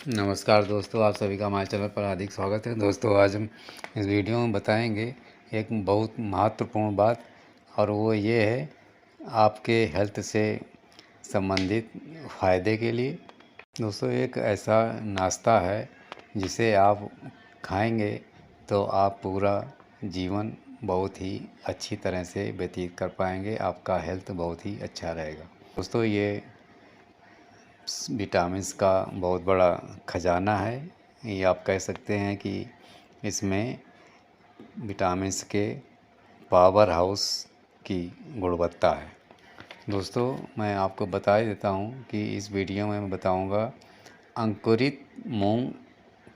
नमस्कार दोस्तों, आप सभी का हमारे चैनल पर हार्दिक स्वागत है। दोस्तों, आज हम इस वीडियो में बताएंगे एक बहुत महत्वपूर्ण बात, और वो ये है आपके हेल्थ से संबंधित फ़ायदे के लिए। दोस्तों, एक ऐसा नाश्ता है जिसे आप खाएंगे तो आप पूरा जीवन बहुत ही अच्छी तरह से व्यतीत कर पाएंगे। आपका हेल्थ बहुत ही अच्छा रहेगा। दोस्तों, ये विटामिन्स का बहुत बड़ा खजाना है। ये आप कह सकते हैं कि इसमें विटामिन्स के पावर हाउस की गुणवत्ता है। दोस्तों, मैं आपको बता ही देता हूँ कि इस वीडियो में मैं बताऊँगा अंकुरित मूंग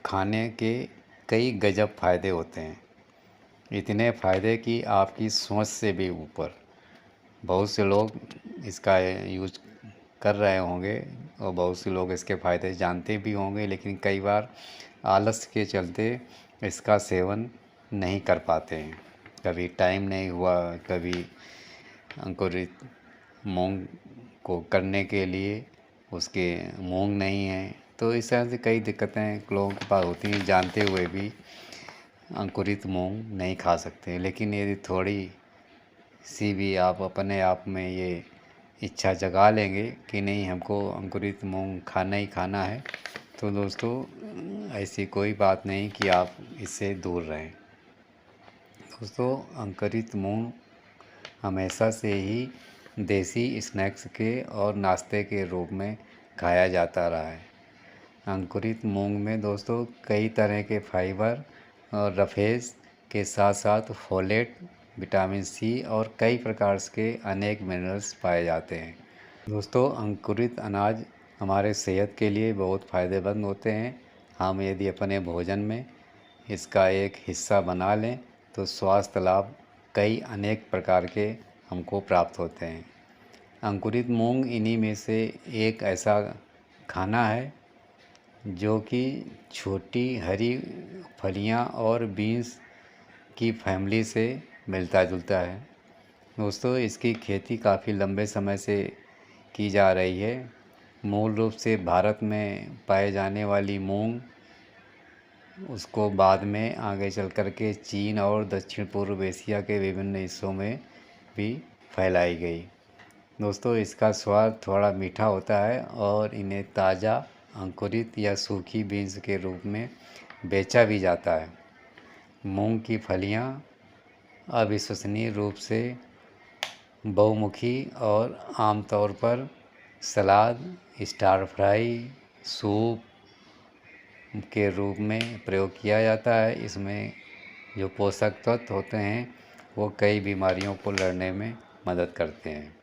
खाने के कई गजब फ़ायदे होते हैं। इतने फ़ायदे कि आपकी सोच से भी ऊपर। बहुत से लोग इसका यूज कर रहे होंगे और बहुत से लोग इसके फ़ायदे जानते भी होंगे, लेकिन कई बार आलस के चलते इसका सेवन नहीं कर पाते हैं। कभी टाइम नहीं हुआ, कभी अंकुरित मूंग को करने के लिए उसके मूंग नहीं हैं, तो इस तरह से कई दिक्कतें लोगों के पास होती हैं। जानते हुए भी अंकुरित मूंग नहीं खा सकते। लेकिन यदि थोड़ी सी भी आप अपने आप में ये इच्छा जगा लेंगे कि नहीं, हमको अंकुरित मूंग खाना ही खाना है, तो दोस्तों ऐसी कोई बात नहीं कि आप इससे दूर रहें। दोस्तों, अंकुरित मूंग हमेशा से ही देसी स्नैक्स के और नाश्ते के रूप में खाया जाता रहा है। अंकुरित मूंग में दोस्तों कई तरह के फाइबर और रफेज के साथ साथ फोलेट, विटामिन सी और कई प्रकार के अनेक मिनरल्स पाए जाते हैं। दोस्तों, अंकुरित अनाज हमारे सेहत के लिए बहुत फ़ायदेमंद होते हैं। हम यदि अपने भोजन में इसका एक हिस्सा बना लें तो स्वास्थ्य लाभ कई अनेक प्रकार के हमको प्राप्त होते हैं। अंकुरित मूंग इन्हीं में से एक ऐसा खाना है जो कि छोटी हरी फलियां और बीन्स की फैमिली से मिलता जुलता है। दोस्तों, इसकी खेती काफ़ी लंबे समय से की जा रही है। मूल रूप से भारत में पाए जाने वाली मूंग उसको बाद में आगे चल कर के चीन और दक्षिण पूर्व एशिया के विभिन्न हिस्सों में भी फैलाई गई। दोस्तों, इसका स्वाद थोड़ा मीठा होता है और इन्हें ताज़ा, अंकुरित या सूखी बीन्स के रूप में बेचा भी जाता है। मूंग की फलियां अविश्वसनीय रूप से बहुमुखी और आमतौर पर सलाद, स्टार फ्राई, सूप के रूप में प्रयोग किया जाता है। इसमें जो पोषक तत्व होते हैं वो कई बीमारियों को लड़ने में मदद करते हैं।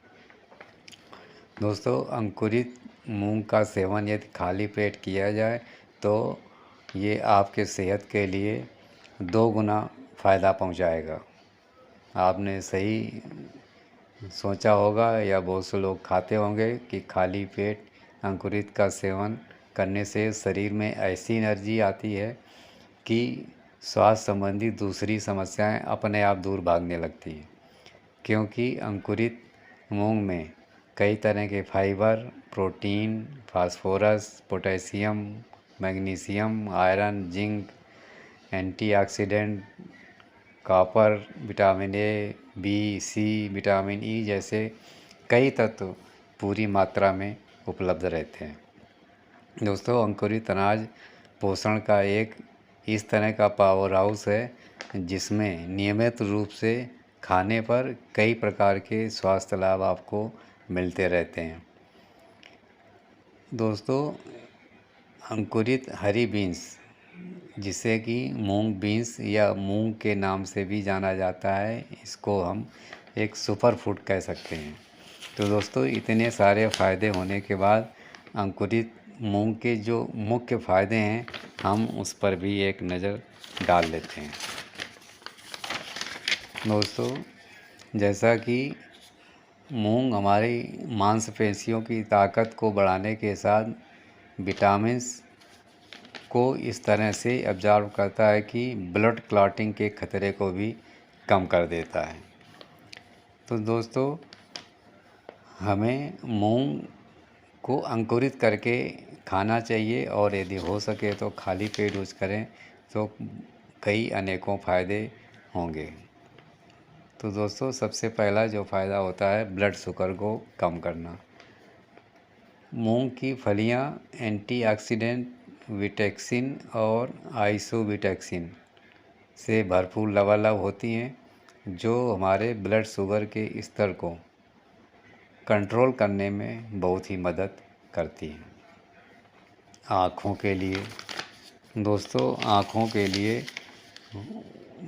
दोस्तों, अंकुरित मूंग का सेवन यदि खाली पेट किया जाए तो ये आपके सेहत के लिए 2 गुना फ़ायदा पहुंचाएगा। आपने सही सोचा होगा या बहुत से लोग खाते होंगे कि खाली पेट अंकुरित का सेवन करने से शरीर में ऐसी एनर्जी आती है कि स्वास्थ्य संबंधी दूसरी समस्याएं अपने आप दूर भागने लगती हैं। क्योंकि अंकुरित मूंग में कई तरह के fibre, protein, phosphorus, potassium, magnesium, iron, zinc, antioxidant, copper, vitamin A, B, C, vitamin E जैसे कई तत्व पूरी मात्रा में उपलब्ध रहते हैं। दोस्तों, अंकुरित अनाज पोषण का एक इस तरह का पावर हाउस है जिसमें नियमित रूप से खाने पर कई प्रकार के स्वास्थ्य लाभ आपको मिलते रहते हैं। दोस्तों, अंकुरित हरी बीन्स, जिसे कि मूंग बीन्स या मूंग के नाम से भी जाना जाता है, इसको हम एक सुपर फूड कह सकते हैं। तो दोस्तों, इतने सारे फ़ायदे होने के बाद अंकुरित मूंग के जो मुख्य फ़ायदे हैं हम उस पर भी एक नज़र डाल लेते हैं। दोस्तों, जैसा कि मूंग हमारी मांसपेशियों की ताकत को बढ़ाने के साथ विटामिन्स को इस तरह से एब्जॉर्ब करता है कि ब्लड क्लॉटिंग के खतरे को भी कम कर देता है। तो दोस्तों, हमें मूंग को अंकुरित करके खाना चाहिए, और यदि हो सके तो खाली पेट यूज करें तो कई अनेकों फ़ायदे होंगे। तो दोस्तों, सबसे पहला जो फ़ायदा होता है ब्लड शुगर को कम करना। मूंग की फलियां एंटीऑक्सीडेंट, विटैक्सिन और आइसोविटैक्सिन से भरपूर लबालब होती हैं, जो हमारे ब्लड शुगर के स्तर को कंट्रोल करने में बहुत ही मदद करती हैं। आँखों के लिए दोस्तों, आँखों के लिए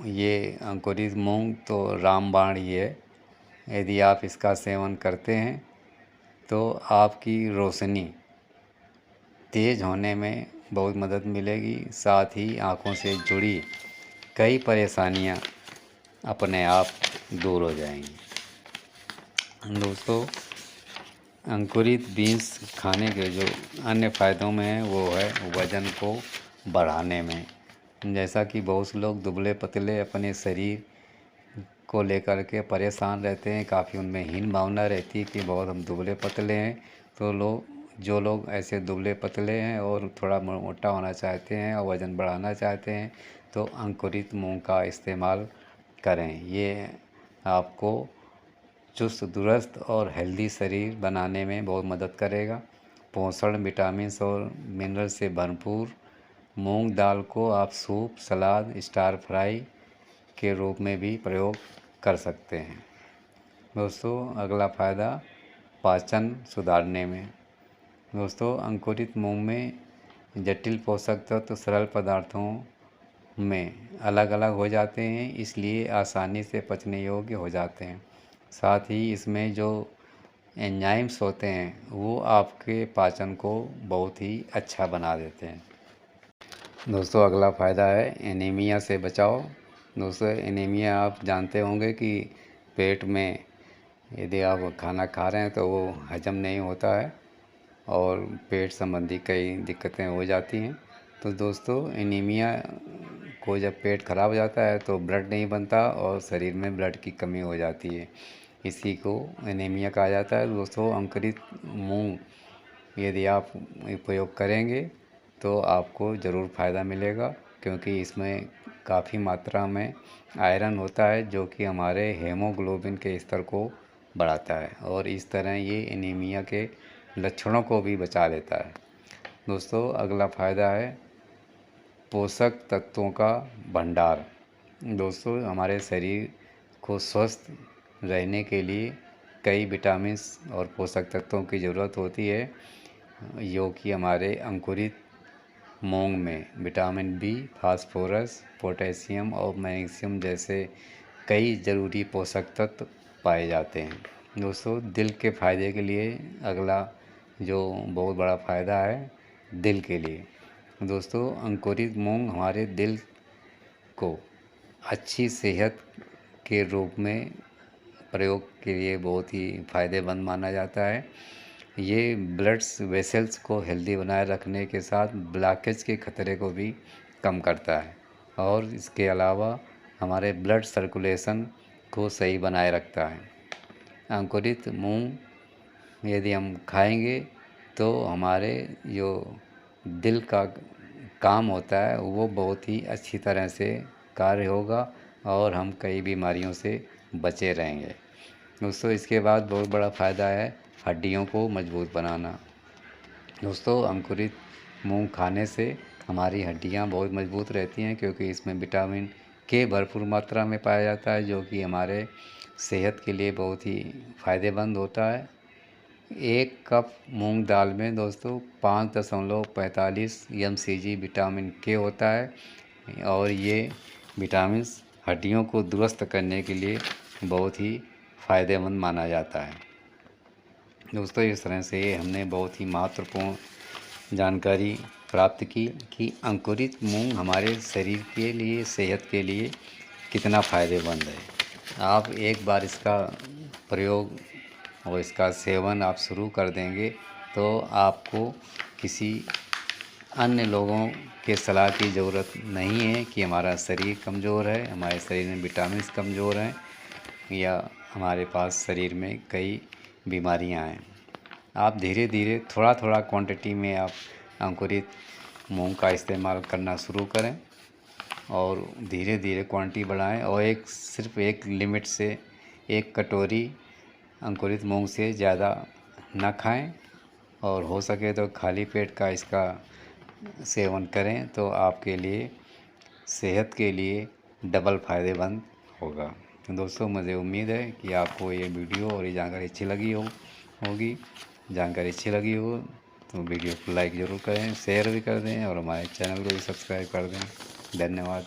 ये अंकुरित मूंग तो रामबाण ही है। यदि आप इसका सेवन करते हैं तो आपकी रोशनी तेज़ होने में बहुत मदद मिलेगी, साथ ही आँखों से जुड़ी कई परेशानियां अपने आप दूर हो जाएंगी। दोस्तों, अंकुरित बीन्स खाने के जो अन्य फ़ायदों में है वो है वज़न को बढ़ाने में। जैसा कि बहुत से लोग दुबले पतले अपने शरीर को लेकर के परेशान रहते हैं, काफ़ी उनमें हीन भावना रहती है कि बहुत हम दुबले पतले हैं। तो जो लोग ऐसे दुबले पतले हैं और थोड़ा मोटा होना चाहते हैं और वज़न बढ़ाना चाहते हैं तो अंकुरित मूंग का इस्तेमाल करें। ये आपको चुस्त दुरुस्त और हेल्दी शरीर बनाने में बहुत मदद करेगा। पोषण, विटामिन्स और मिनरल से भरपूर मूंग दाल को आप सूप, सलाद, स्टार फ्राई के रूप में भी प्रयोग कर सकते हैं। दोस्तों, अगला फ़ायदा पाचन सुधारने में। दोस्तों, अंकुरित मूंग में जटिल पोषक तत्व सरल पदार्थों में अलग अलग हो जाते हैं, इसलिए आसानी से पचने योग्य हो जाते हैं। साथ ही इसमें जो एंजाइम्स होते हैं वो आपके पाचन को बहुत ही अच्छा बना देते हैं। दोस्तों, अगला फ़ायदा है एनीमिया से बचाव। दोस्तों, एनीमिया आप जानते होंगे कि पेट में यदि आप खाना खा रहे हैं तो वो हजम नहीं होता है और पेट संबंधी कई दिक्कतें हो जाती हैं। तो दोस्तों, एनीमिया को जब पेट खराब हो जाता है तो ब्लड नहीं बनता और शरीर में ब्लड की कमी हो जाती है, इसी को एनीमिया कहा जाता है। दोस्तों, अंकुरित मूंग यदि आप उपयोग करेंगे तो आपको ज़रूर फ़ायदा मिलेगा, क्योंकि इसमें काफ़ी मात्रा में आयरन होता है जो कि हमारे हेमोग्लोबिन के स्तर को बढ़ाता है और इस तरह ये एनीमिया के लक्षणों को भी बचा लेता है। दोस्तों, अगला फ़ायदा है पोषक तत्वों का भंडार। दोस्तों, हमारे शरीर को स्वस्थ रहने के लिए कई विटामिन्स और पोषक तत्वों की ज़रूरत होती है, जो कि हमारे अंकुरित मूंग में विटामिन बी, फास्फोरस, पोटेशियम और मैग्नीशियम जैसे कई ज़रूरी पोषक तत्व पाए जाते हैं। दोस्तों, दिल के फ़ायदे के लिए अगला जो बहुत बड़ा फ़ायदा है दिल के लिए। दोस्तों, अंकुरित मूंग हमारे दिल को अच्छी सेहत के रूप में प्रयोग के लिए बहुत ही फ़ायदेमंद माना जाता है। ये ब्लड वेसल्स को हेल्दी बनाए रखने के साथ ब्लॉकेज के खतरे को भी कम करता है और इसके अलावा हमारे ब्लड सर्कुलेशन को सही बनाए रखता है। अंकुरित मूंग यदि हम खाएंगे तो हमारे जो दिल का काम होता है वो बहुत ही अच्छी तरह से कार्य होगा और हम कई बीमारियों से बचे रहेंगे। दोस्तों, इसके बाद बहुत बड़ा फ़ायदा है हड्डियों को मजबूत बनाना। दोस्तों, अंकुरित मूंग खाने से हमारी हड्डियां बहुत मजबूत रहती हैं, क्योंकि इसमें विटामिन के भरपूर मात्रा में पाया जाता है जो कि हमारे सेहत के लिए बहुत ही फ़ायदेमंद होता है। एक कप मूंग दाल में दोस्तों 5.45 mcg विटामिन के होता है और ये विटामिन्स हड्डियों को दुरुस्त करने के लिए बहुत ही फ़ायदेमंद माना जाता है। दोस्तों, इस तरह से हमने बहुत ही महत्वपूर्ण जानकारी प्राप्त की कि अंकुरित मूंग हमारे शरीर के लिए, सेहत के लिए कितना फ़ायदेमंद है। आप एक बार इसका प्रयोग और इसका सेवन आप शुरू कर देंगे तो आपको किसी अन्य लोगों के सलाह की ज़रूरत नहीं है कि हमारा शरीर कमज़ोर है, हमारे शरीर में विटामिन्स कमज़ोर हैं या हमारे पास शरीर में कई बीमारियां हैं। आप धीरे धीरे थोड़ा थोड़ा क्वांटिटी में आप अंकुरित मूंग का इस्तेमाल करना शुरू करें और धीरे धीरे क्वांटिटी बढ़ाएं और सिर्फ एक लिमिट से 1 कटोरी अंकुरित मूंग से ज़्यादा ना खाएं और हो सके तो खाली पेट का इसका सेवन करें तो आपके लिए सेहत के लिए डबल फ़ायदेमंद होगा। तो दोस्तों, मुझे उम्मीद है कि आपको ये वीडियो और ये जानकारी अच्छी लगी होगी। जानकारी अच्छी लगी हो तो वीडियो को लाइक ज़रूर करें, शेयर भी कर दें और हमारे चैनल को भी सब्सक्राइब कर दें। धन्यवाद।